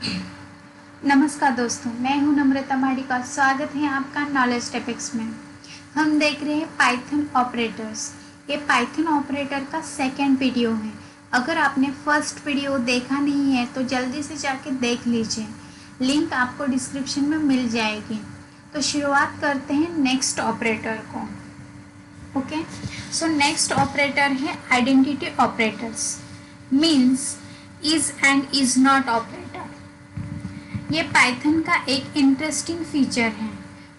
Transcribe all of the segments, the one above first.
नमस्कार दोस्तों, मैं हूं नम्रता माडिका। स्वागत है आपका नॉलेज टॉपिक्स में। हम देख रहे हैं पाइथन ऑपरेटर्स। ये पाइथन ऑपरेटर का सेकंड वीडियो है। अगर आपने फर्स्ट वीडियो देखा नहीं है तो जल्दी से जाके देख लीजिए, लिंक आपको डिस्क्रिप्शन में मिल जाएगी। तो शुरुआत करते हैं नेक्स्ट ऑपरेटर को। ओके, सो नेक्स्ट ऑपरेटर है identity operators, means is and is not operator. ये पाइथन का एक इंटरेस्टिंग फीचर है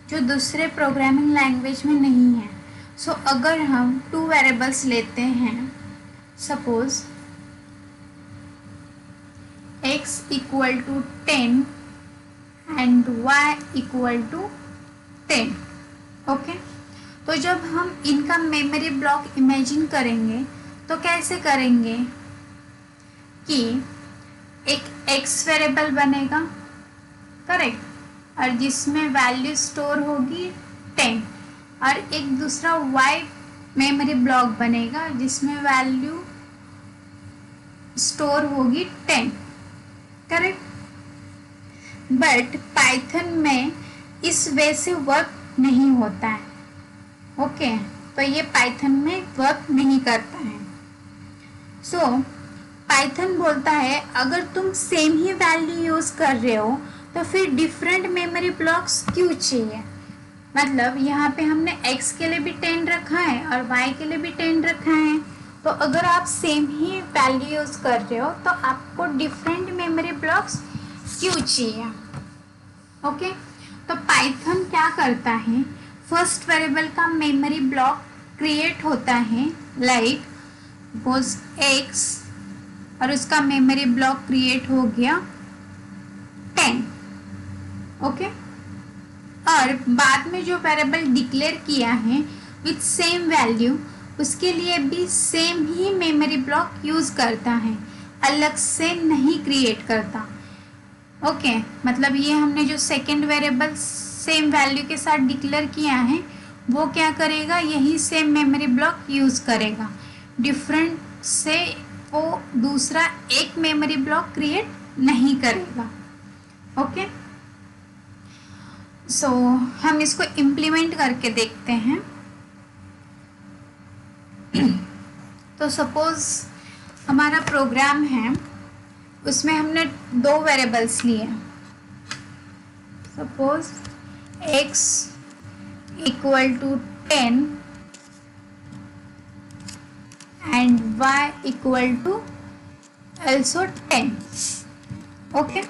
जो दूसरे प्रोग्रामिंग लैंग्वेज में नहीं है। सो अगर हम टू वेरिएबल्स लेते हैं, suppose x equal to 10 and y equal to 10। Okay, तो जब हम इनका मेमोरी ब्लॉक इमेजिन करेंगे तो कैसे करेंगे कि एक x वेरिएबल बनेगा, करेक्ट, और जिसमें वैल्यू स्टोर होगी 10, और एक दूसरा y मेमोरी ब्लॉक बनेगा जिसमें वैल्यू स्टोर होगी 10, करेक्ट। बट पाइथन में इस वे से वर्क नहीं होता है। ओके, तो ये पाइथन में वर्क नहीं करता है। सो पाइथन बोलता है अगर तुम सेम ही वैल्यू यूज कर रहे हो तो फिर डिफरेंट मेमोरी ब्लॉक्स क्यों चाहिए। मतलब यहाँ पे हमने x के लिए भी 10 रखा है और y के लिए भी 10 रखा है, तो अगर आप सेम ही वैल्यू यूज कर रहे हो तो आपको डिफरेंट मेमोरी ब्लॉक्स क्यों चाहिए। ओके, तो पाइथन क्या करता है, फर्स्ट वेरिएबल का मेमोरी ब्लॉक क्रिएट होता है, लाइक सपोज x, और उसका मेमोरी ब्लॉक क्रिएट हो गया 10। ओके, और बाद में जो वेरिएबल डिक्लेयर किया है विथ सेम वैल्यू, उसके लिए भी सेम ही मेमोरी ब्लॉक यूज करता है, अलग से नहीं क्रिएट करता। ओके, मतलब ये हमने जो सेकेंड वेरिएबल सेम वैल्यू के साथ डिक्लेयर किया है वो क्या करेगा, यही सेम मेमोरी ब्लॉक यूज करेगा, डिफरेंट से वो दूसरा एक मेमोरी ब्लॉक क्रिएट नहीं करेगा। ओके, सो हम इसको इम्प्लीमेंट करके देखते हैं। तो सपोज हमारा प्रोग्राम है, उसमें हमने दो वेरिएबल्स लिए, suppose x equal to 10 and y equal to also 10। Okay,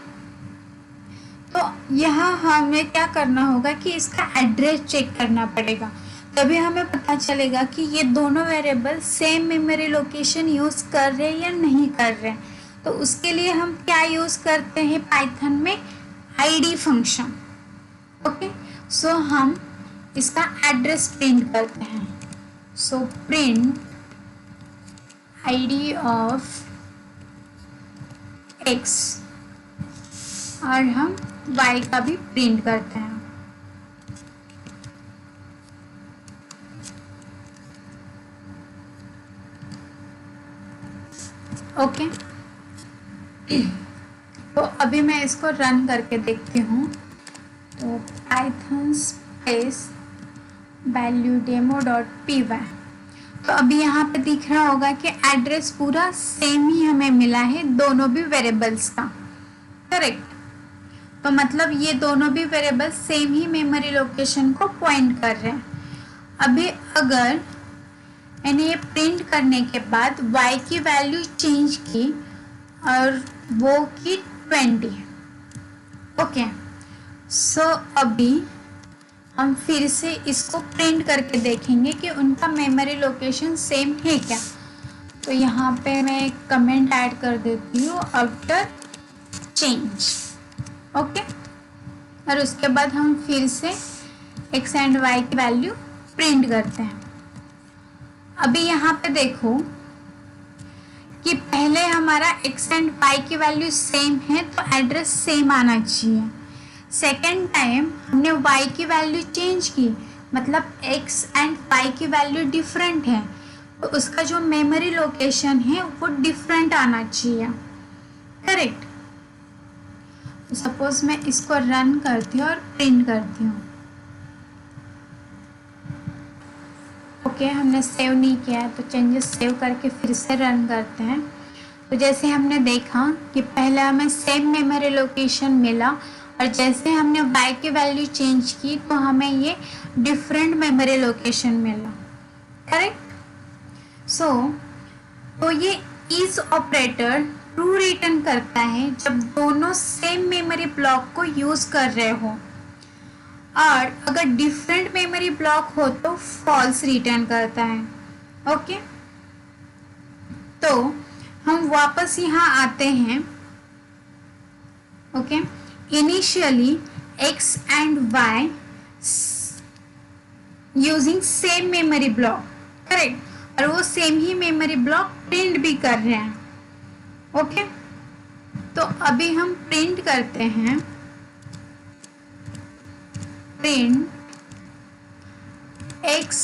तो यहाँ हमें क्या करना होगा कि इसका एड्रेस चेक करना पड़ेगा, तभी हमें पता चलेगा कि ये दोनों variable same memory location use कर रहे हैं या नहीं कर रहे हैं। तो उसके लिए हम क्या यूज़ करते हैं पाइथन में, id फंक्शन। ओके, सो हम इसका एड्रेस प्रिंट करते हैं। So print id of x, और हम y का भी प्रिंट करते हैं। ओके, तो अभी मैं इसको रन करके देखती हूँ। तो पाइथन स्पेस value-demo.py, तो अभी यहाँ पे दिख रहा होगा कि एड्रेस पूरा सेम ही हमें मिला है दोनों भी वेरिएबल्स का, करेक्ट। तो मतलब ये दोनों भी वेरिएबल सेम ही मेमोरी लोकेशन को पॉइंट कर रहे हैं। अभी अगर मैंने ये प्रिंट करने के बाद y की वैल्यू चेंज की और वो की 20। ओके, सो अभी हम फिर से इसको प्रिंट करके देखेंगे कि उनका मेमोरी लोकेशन सेम है क्या। तो यहाँ पे मैं एक कमेंट ऐड कर देती हूँ, आफ्टर चेंज। ओके, और उसके बाद हम फिर से x एंड y की वैल्यू प्रिंट करते हैं। अभी यहाँ पे देखो कि पहले हमारा x एंड y की वैल्यू सेम है तो एड्रेस सेम आना चाहिए। सेकेंड टाइम हमने y की वैल्यू चेंज की, मतलब x एंड y की वैल्यू डिफरेंट है, तो उसका जो मेमोरी लोकेशन है वो डिफरेंट आना चाहिए, करेक्ट। सपोज मैं इसको रन करती हूँ और प्रिंट करती हूँ। ओके, हमने सेव नहीं किया है तो चेंजेस सेव करके फिर से रन करते हैं। तो जैसे हमने देखा कि पहले हमें सेम मेमोरी लोकेशन मिला और जैसे हमने y की वैल्यू चेंज की तो हमें ये डिफरेंट मेमोरी लोकेशन मिला। करेक्ट। सो तो ये इज ऑपरेटर ट्रू रिटर्न करता है जब दोनों सेम मेमोरी ब्लॉक को यूज कर रहे हो, और अगर डिफरेंट मेमोरी ब्लॉक हो तो फॉल्स रिटर्न करता है। ओके, तो हम वापस यहाँ आते हैं। Okay, initially x and y using same memory block, correct, और वो सेम ही मेमोरी ब्लॉक प्रिंट भी कर रहे हैं। ओके, तो अभी हम प्रिंट करते हैं, प्रिंट x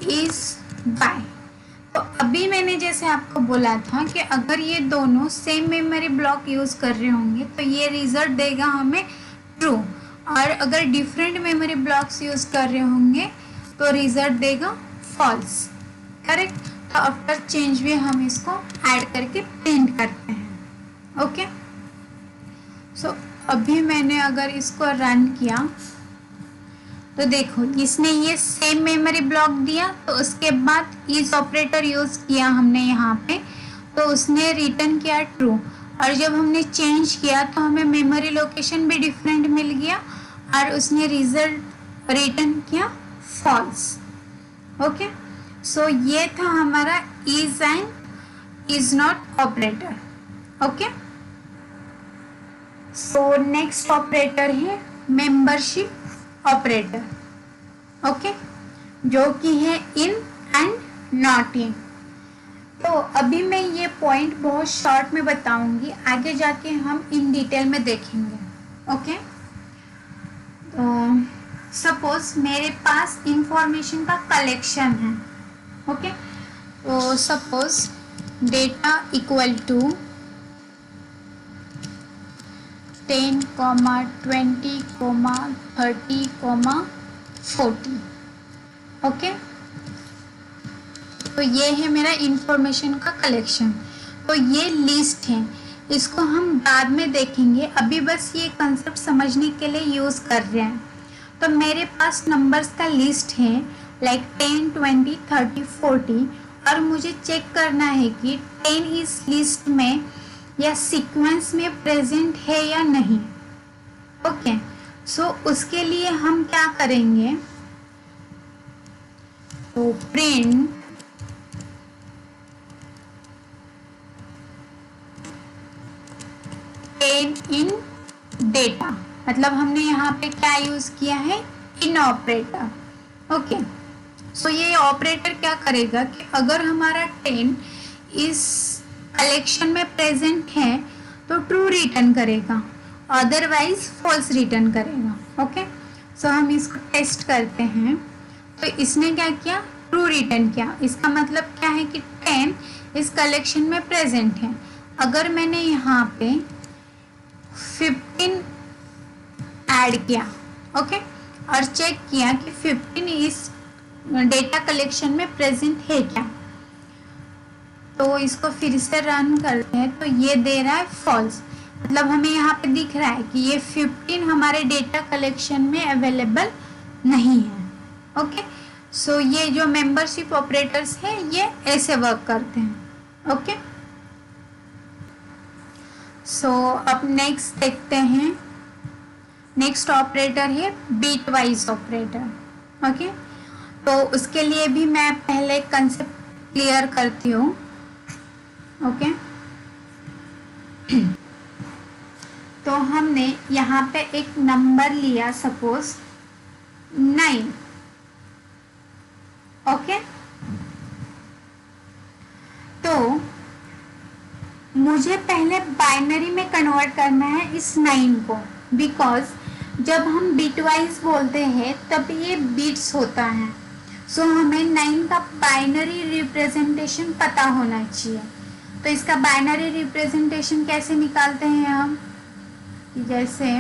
इज y। तो अभी मैंने जैसे आपको बोला था कि अगर ये दोनों सेम मेमोरी ब्लॉक यूज कर रहे होंगे तो ये रिजल्ट देगा हमें ट्रू, और अगर डिफरेंट मेमोरी ब्लॉक्स यूज कर रहे होंगे तो रिजल्ट देगा फॉल्स। करेक्ट। तो आफ्टर चेंज भी हम इसको ऐड करके प्रिंट करते हैं। ओके, सो अभी मैंने अगर इसको रन किया तो देखो इसने ये सेम मेमोरी ब्लॉक दिया, तो उसके बाद इज ऑपरेटर यूज किया हमने यहाँ पे, तो उसने रिटर्न किया ट्रू, और जब हमने चेंज किया तो हमें मेमोरी लोकेशन भी डिफरेंट मिल गया और उसने रिजल्ट रिटर्न किया फॉल्स। ओके, सो ये था हमारा is and is not operator. Okay, so next operator है मेंबरशिप ऑपरेटर। ओके, जो कि है इन एंड नॉट इन। तो अभी मैं ये पॉइंट बहुत शॉर्ट में बताऊंगी, आगे जाके हम इन डिटेल में देखेंगे। ओके, तो सपोज मेरे पास इंफॉर्मेशन का कलेक्शन है। ओके, तो suppose data equal to 10, 20, 30, 40। Okay, तो ये है मेरा इंफॉर्मेशन का कलेक्शन। तो ये लिस्ट है, इसको हम बाद में देखेंगे, अभी बस ये कंसेप्ट समझने के लिए यूज़ कर रहे हैं। तो मेरे पास नंबर्स का लिस्ट है लाइक 10, 20, 30, 40, और मुझे चेक करना है कि 10 इस लिस्ट में या सीक्वेंस में प्रेजेंट है या नहीं। ओके, सो उसके लिए हम क्या करेंगे, तो प्रिंट इन डेटा, मतलब हमने यहाँ पे क्या यूज किया है, इन ऑपरेटर। ओके, सो ये ऑपरेटर क्या करेगा कि अगर हमारा 10 इस कलेक्शन में प्रेजेंट है तो ट्रू रिटर्न करेगा, अदरवाइज फॉल्स रिटर्न करेगा। ओके, सो हम इसको टेस्ट करते हैं। तो इसने क्या किया, ट्रू रिटर्न किया। इसका मतलब क्या है कि 10 इस कलेक्शन में प्रेजेंट है। अगर मैंने यहाँ पे 15 ऐड किया, ओके, और चेक किया कि 15 इस डेटा कलेक्शन में प्रेजेंट है क्या, तो इसको फिर से रन करते हैं तो ये दे रहा है फॉल्स। मतलब हमें यहाँ पे दिख रहा है कि ये 15 हमारे डेटा कलेक्शन में अवेलेबल नहीं है। ओके, सो ये जो मेंबरशिप ऑपरेटर्स हैं ये ऐसे वर्क करते हैं। ओके, सो अब नेक्स्ट देखते हैं। नेक्स्ट ऑपरेटर है बीट वाइज ऑपरेटर। ओके, तो उसके लिए भी मैं पहले कंसेप्ट क्लियर करती हूँ। ओके, तो हमने यहाँ पे एक नंबर लिया, सपोज 9। ओके, तो मुझे पहले बाइनरी में कन्वर्ट करना है इस 9 को, बिकॉज जब हम बिटवाइज बोलते हैं तब ये बिट्स होता है। सो हमें 9 का बाइनरी रिप्रेजेंटेशन पता होना चाहिए। तो इसका बाइनरी रिप्रेजेंटेशन कैसे निकालते हैं हम, कि जैसे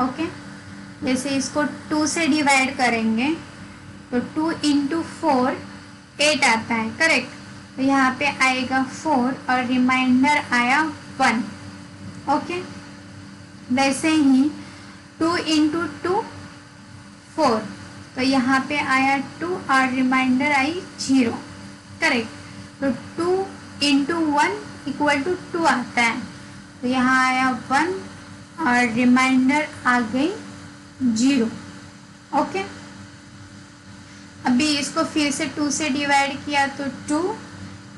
ओके, जैसे इसको 2 से डिवाइड करेंगे तो 2 इंटू 4 8 आता है, करेक्ट। तो यहाँ पे आएगा 4 और रिमाइंडर आया 1। ओके, वैसे ही 2 इंटू 2 4, तो यहाँ पे आया 2 और रिमाइंडर आई 0, करेक्ट। तो 2 इंटू 1 इक्वल टू 2 आता है, तो यहाँ आया 1 और रिमाइंडर आ गई 0। ओके, अभी इसको फिर से 2 से डिवाइड किया तो 2,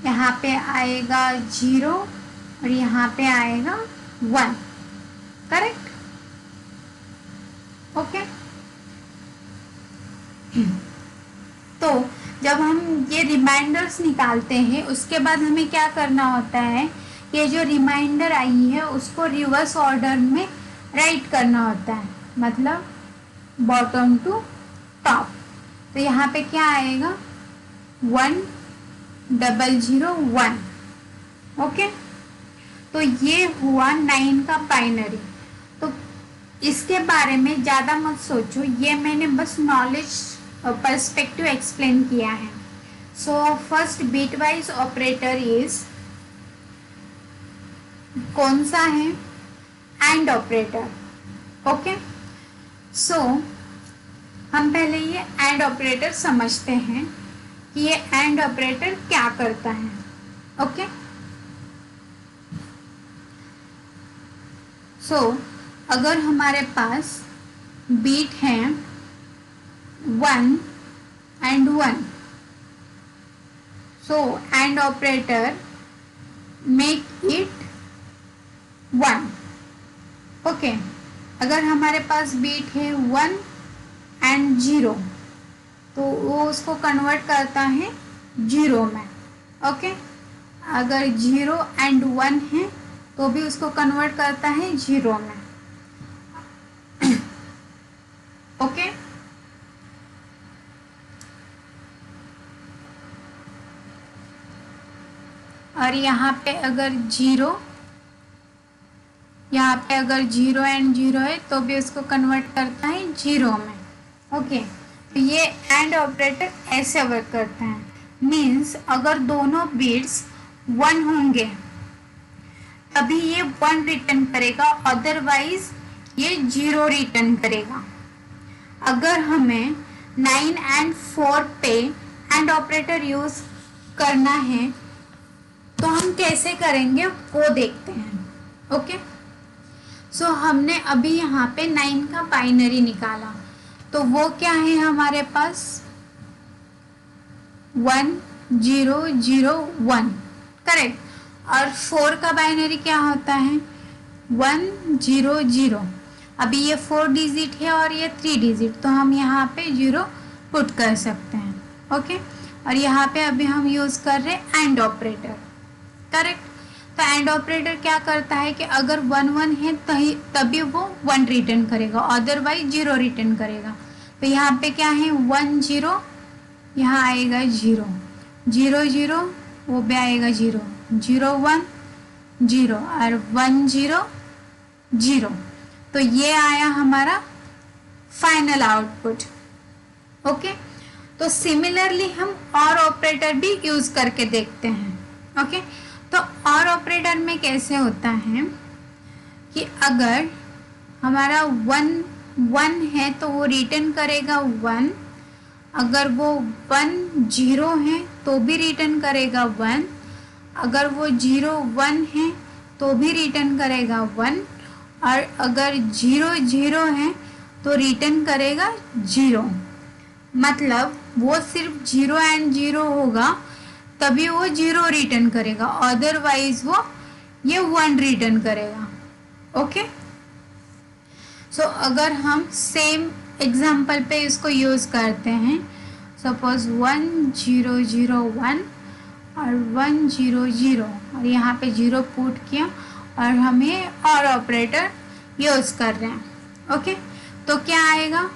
यहाँ पे आएगा 0 और यहाँ पे आएगा 1, करेक्ट। ओके, तो जब हम ये रिमाइंडर्स निकालते हैं उसके बाद हमें क्या करना होता है, ये जो रिमाइंडर आई है उसको रिवर्स ऑर्डर में राइट करना होता है, मतलब बॉटम टू टॉप। तो यहाँ पे क्या आएगा 1 0 0 1। ओके, तो ये हुआ 9 का बाइनरी। तो इसके बारे में ज़्यादा मत सोचो, ये मैंने बस नॉलेज पर्सपेक्टिव एक्सप्लेन किया है। So first bit wise operator is कौन सा है, एंड ऑपरेटर। ओके, सो हम पहले ये एंड ऑपरेटर समझते हैं कि ये एंड ऑपरेटर क्या करता है। ओके, सो अगर हमारे पास बीट है 1 and 1, so AND operator make it 1। Okay, अगर हमारे पास बीट है 1 and 0, तो वो उसको कन्वर्ट करता है 0 में। ओके, अगर 0 and 1 है तो भी उसको कन्वर्ट करता है 0 में। ओके, और यहाँ पे अगर 0 एंड 0 है तो भी उसको कन्वर्ट करता है 0 में। ओके, तो ये एंड ऑपरेटर ऐसे वर्क करता है, मीन्स अगर दोनों बिट्स 1 होंगे तभी ये 1 रिटर्न करेगा, अदरवाइज ये 0 रिटर्न करेगा। अगर हमें 9 and 4 पे एंड ऑपरेटर यूज करना है तो हम कैसे करेंगे वो देखते हैं। ओके, सो हमने अभी यहाँ पे 9 का बाइनरी निकाला, तो वो क्या है हमारे पास 1 0 0 1, करेक्ट। और 4 का बाइनरी क्या होता है 1 0 0। अभी ये 4 डिजिट है और ये 3 डिजिट, तो हम यहाँ पे 0 पुट कर सकते हैं। ओके, और यहाँ पे अभी हम यूज़ कर रहे हैं एंड ऑपरेटर, करेक्ट। तो एंड ऑपरेटर क्या करता है कि अगर 1 1 है तभी वो 1 रिटर्न करेगा, अदरवाइज 0 रिटर्न करेगा। तो यहाँ पे क्या है 1 0, यहाँ आएगा 0 0 0, वो भी आएगा 0 0 1 0 और 1 0 0। तो ये आया हमारा फाइनल आउटपुट। ओके, तो सिमिलरली हम और ऑपरेटर भी यूज करके देखते हैं। ओके, तो और ऑपरेटर में कैसे होता है कि अगर हमारा 1 1 है तो वो रिटर्न करेगा 1, अगर वो 1 0 है तो भी रिटर्न करेगा 1, अगर वो 0 1 है तो भी रिटर्न करेगा 1, और अगर 0 0 है तो रिटर्न करेगा 0। मतलब वो सिर्फ 0 एंड 0 होगा तभी वो 0 रिटर्न करेगा, अदरवाइज वो ये 1 रिटर्न करेगा। ओके, सो अगर हम सेम एग्जाम्पल पे इसको यूज़ करते हैं, सपोज 1 0 0 1 और 1 0 0, और यहाँ पे 0 पुट किया और हमें और ऑपरेटर यूज़ कर रहे हैं। ओके, तो क्या आएगा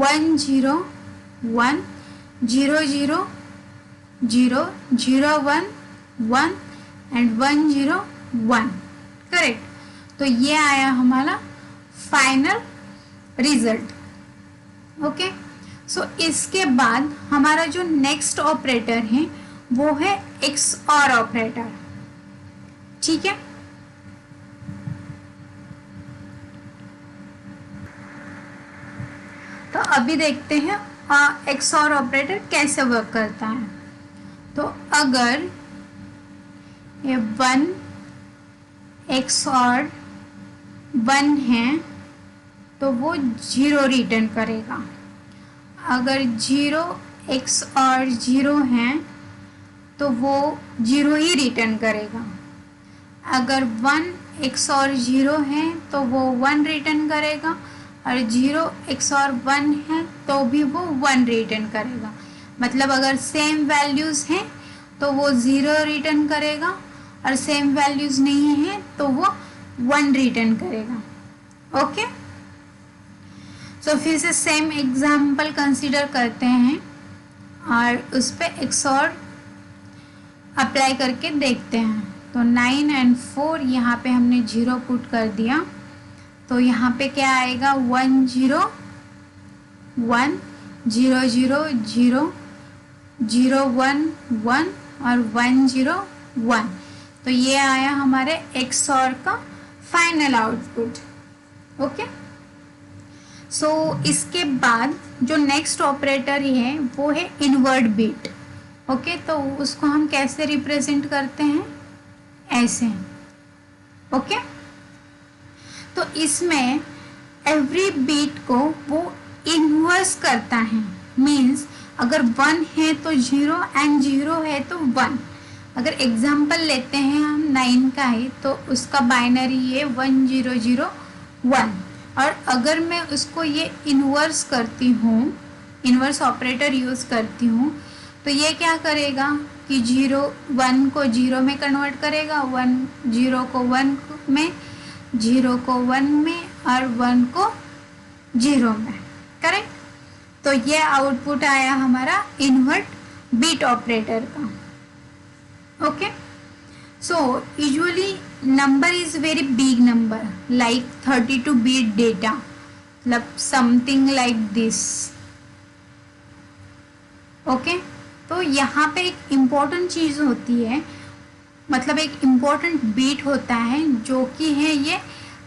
1 0 1 0 0 0 0 1 1 एंड 1 0 1। करेक्ट। तो ये आया हमारा फाइनल रिजल्ट। ओके। सो इसके बाद हमारा जो नेक्स्ट ऑपरेटर है वो है XOR ऑपरेटर। ठीक है। तो अभी देखते हैं XOR ऑपरेटर कैसे वर्क करता है। तो अगर ये 1 XOR 1 है तो वो 0 रिटर्न करेगा। अगर 0 XOR 0 है तो वो 0 ही रिटर्न करेगा। अगर 1 XOR 0 है तो वो 1 रिटर्न करेगा, और 0 XOR 1 है तो भी वो 1 रिटर्न करेगा। मतलब अगर सेम वैल्यूज़ हैं तो वो 0 रिटर्न करेगा, और सेम वैल्यूज़ नहीं है तो वो 1 रिटर्न करेगा। ओके। सो फिर से सेम एग्जाम्पल कंसीडर करते हैं और उस पर XOR अप्लाई करके देखते हैं। तो 9 और 4 यहाँ पे हमने 0 पुट कर दिया, तो यहाँ पे क्या आएगा 1 0 1 0 0 0 0 1 1 और 1 0 1। तो ये आया हमारे XOR का फाइनल आउटपुट। ओके। सो इसके बाद जो नेक्स्ट ऑपरेटर है वो है इनवर्ट बिट। ओके। तो उसको हम कैसे रिप्रेजेंट करते हैं, ऐसे। ओके। तो इसमें एवरी बीट को वो इन्वर्स करता है। मीन्स अगर 1 है तो 0 एंड 0 है तो 1। अगर एग्जाम्पल लेते हैं हम 9 का है तो उसका बाइनरी है 1 0 0 1। और अगर मैं उसको ये इन्वर्स करती हूँ, इन्वर्स ऑपरेटर यूज़ करती हूँ, तो ये क्या करेगा कि 0 1 को 0 में कन्वर्ट करेगा, 1 0 को 1 में, 0 को 1 में और 1 को 0 में। करेक्ट। तो ये आउटपुट आया हमारा इन्वर्ट बीट ऑपरेटर का। Okay. So usually number is very big number like 32 bit data, मतलब something like this। ओके। तो यहाँ पे एक इम्पॉर्टेंट चीज़ होती है, मतलब एक इम्पॉर्टेंट बीट होता है जो कि है ये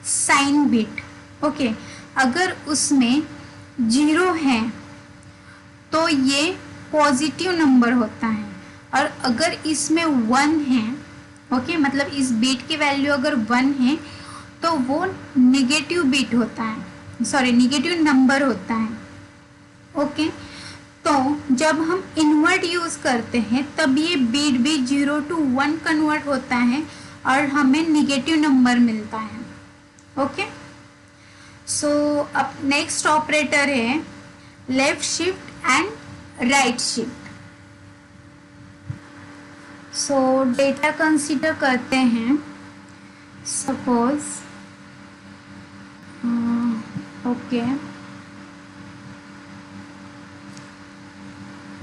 साइन बीट। ओके। अगर उसमें 0 है तो ये पॉजिटिव नंबर होता है, और अगर इसमें 1 है, ओके, मतलब इस बीट की वैल्यू अगर 1 है तो वो निगेटिव बीट होता है, सॉरी निगेटिव नंबर होता है। ओके। तो जब हम इन्वर्ट यूज़ करते हैं तब ये बीट भी 0 to 1 कन्वर्ट होता है और हमें निगेटिव नंबर मिलता है। ओके। सो अब नेक्स्ट ऑपरेटर है left shift and right shift. So data consider करते हैं। सपोज ओके,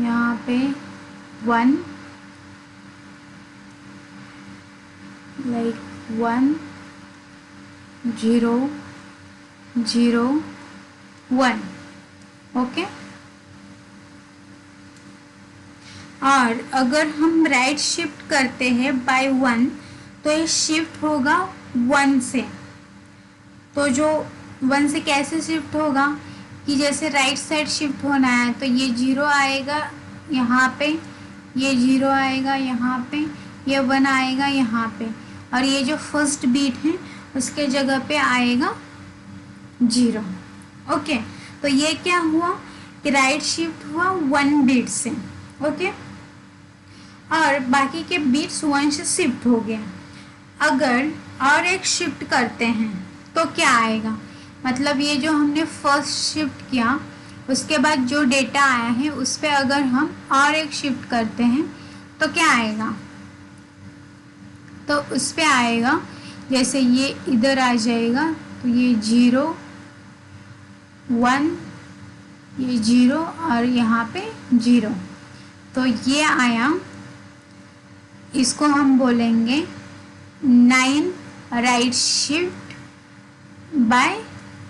यहाँ पे 1 लाइक 1 0 0 1। ओके। और अगर हम राइट शिफ्ट करते हैं बाय 1 तो ये शिफ्ट होगा 1 से। तो जो 1 से कैसे शिफ्ट होगा कि जैसे राइट साइड शिफ्ट होना है तो ये 0 आएगा यहाँ पे, ये 0 आएगा यहाँ पे, ये 1 आएगा यहाँ पे, और ये जो फर्स्ट बीट है उसके जगह पे आएगा 0। ओके। तो ये क्या हुआ कि राइट शिफ्ट हुआ 1 बीट से। ओके। और बाकी के बीट्स 1 से शिफ्ट हो गए। अगर और एक शिफ्ट करते हैं तो क्या आएगा, मतलब ये जो हमने फर्स्ट शिफ्ट किया उसके बाद जो डेटा आया है उस पर अगर हम और एक शिफ्ट करते हैं तो क्या आएगा, तो उस पर आएगा जैसे ये इधर आ जाएगा तो ये 0 1, ये 0 और यहाँ पे 0। तो ये आया, इसको हम बोलेंगे 9 राइट शिफ्ट बाय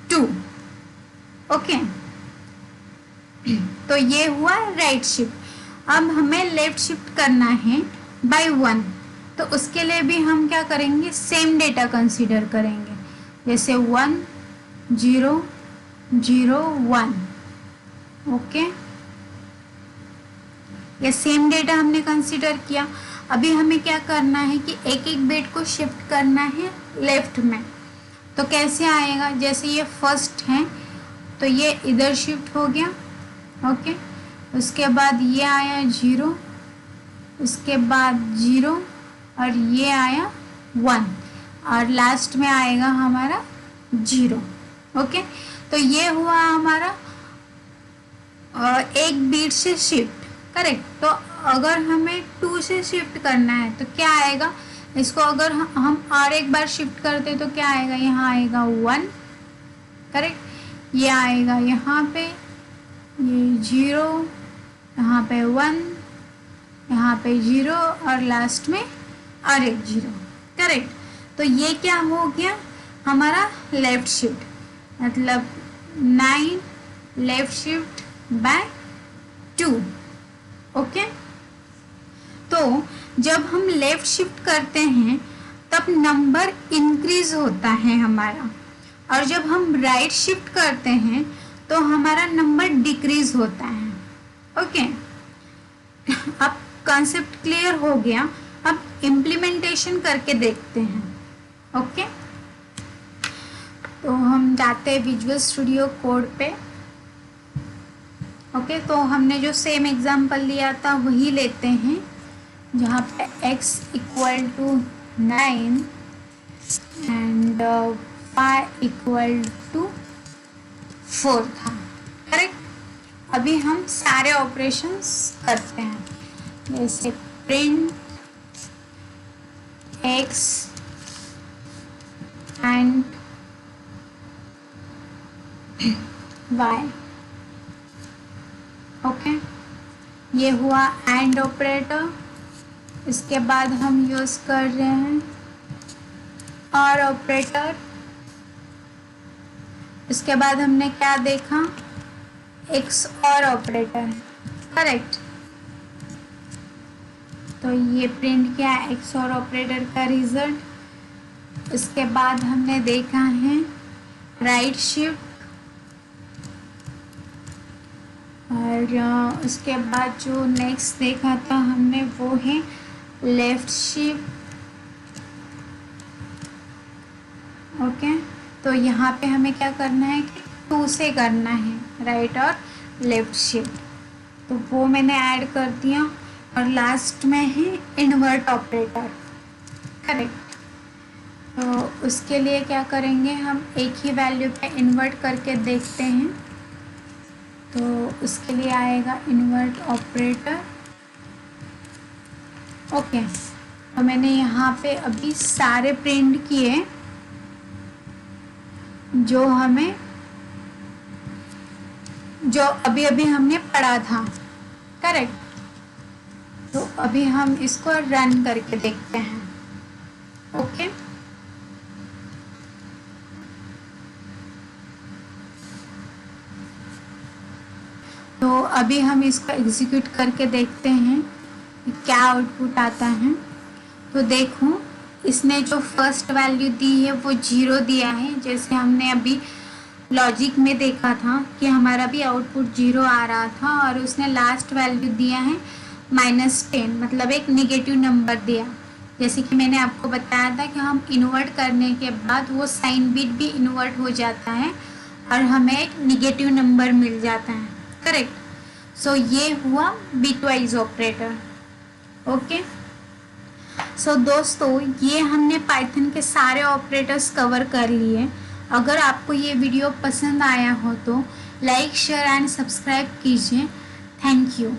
2। ओके, तो ये हुआ राइट शिफ्ट। अब हमें लेफ्ट शिफ्ट करना है बाय 1, तो उसके लिए भी हम क्या करेंगे, सेम डेटा कंसीडर करेंगे, जैसे 1 0 0 1। ओके, ये सेम डेटा हमने कंसीडर किया। अभी हमें क्या करना है कि एक एक बिट को शिफ्ट करना है लेफ्ट में। तो कैसे आएगा, जैसे ये फर्स्ट है तो ये इधर शिफ्ट हो गया। ओके, उसके बाद ये आया 0, उसके बाद 0 और ये आया 1 और लास्ट में आएगा हमारा 0। ओके, तो ये हुआ हमारा एक बीट से शिफ्ट। करेक्ट, तो अगर हमें 2 से शिफ्ट करना है तो क्या आएगा, इसको अगर हम और एक बार शिफ्ट करते तो क्या आएगा, यहाँ आएगा 1। करेक्ट, ये आएगा यहाँ पे, ये 0, यहाँ पे 1, यहाँ पे 0 और लास्ट में और एक 0। करेक्ट, तो ये क्या हो गया हमारा लेफ्ट शिफ्ट, मतलब 9 लेफ्ट शिफ्ट बाय 2। ओके, तो जब हम लेफ्ट शिफ्ट करते हैं तब नंबर इंक्रीज होता है हमारा, और जब हम राइट शिफ्ट करते हैं तो हमारा नंबर डिक्रीज होता है। ओके, अब कॉन्सेप्ट क्लियर हो गया। अब इम्प्लीमेंटेशन करके देखते हैं। ओके, तो हम जाते हैं विजुअल स्टूडियो कोड पे। ओके, तो हमने जो सेम एग्जांपल लिया था वही लेते हैं, जहाँ पे x equal to 9 and y equal to 4 था। करेक्ट, अभी हम सारे ऑपरेशंस करते हैं, जैसे print x and y। Okay, ये हुआ एंड ऑपरेटर। इसके बाद हम यूज़ कर रहे हैं और ऑपरेटर। इसके बाद हमने क्या देखा, एक्स और ऑपरेटर। करेक्ट, तो ये प्रिंट किया एक्स और ऑपरेटर का रिजल्ट। इसके बाद हमने देखा है राइट शिफ्ट, और उसके बाद जो नेक्स्ट देखा था हमने वो है लेफ्ट शिफ्ट। ओके, तो यहाँ पे हमें क्या करना है कि 2 से करना है राइट और लेफ्ट शिफ्ट, तो वो मैंने ऐड कर दिया। और लास्ट में है इन्वर्ट ऑपरेटर। करेक्ट, तो उसके लिए क्या करेंगे, हम एक ही वैल्यू पे इन्वर्ट करके देखते हैं। तो उसके लिए आएगा इन्वर्ट ऑपरेटर। ओके, तो मैंने यहाँ पे अभी सारे प्रिंट किए जो हमें, जो अभी अभी हमने पढ़ा था। करेक्ट, तो अभी हम इसको रन करके देखते हैं। ओके, तो अभी हम इसको एग्जीक्यूट करके देखते हैं कि क्या आउटपुट आता है। तो देखो, इसने जो फर्स्ट वैल्यू दी है वो 0 दिया है, जैसे हमने अभी लॉजिक में देखा था कि हमारा भी आउटपुट 0 आ रहा था, और उसने लास्ट वैल्यू दिया है -10, मतलब एक नेगेटिव नंबर दिया। जैसे कि मैंने आपको बताया था कि हम इन्वर्ट करने के बाद वो साइन बिट भी इन्वर्ट हो जाता है और हमें एक नेगेटिव नंबर मिल जाता है। करेक्ट, सो ये हुआ बिटवाइज ऑपरेटर। ओके, सो दोस्तों, ये हमने पाइथन के सारे ऑपरेटर्स कवर कर लिए। अगर आपको ये वीडियो पसंद आया हो तो लाइक शेयर एंड सब्सक्राइब कीजिए। Thank you.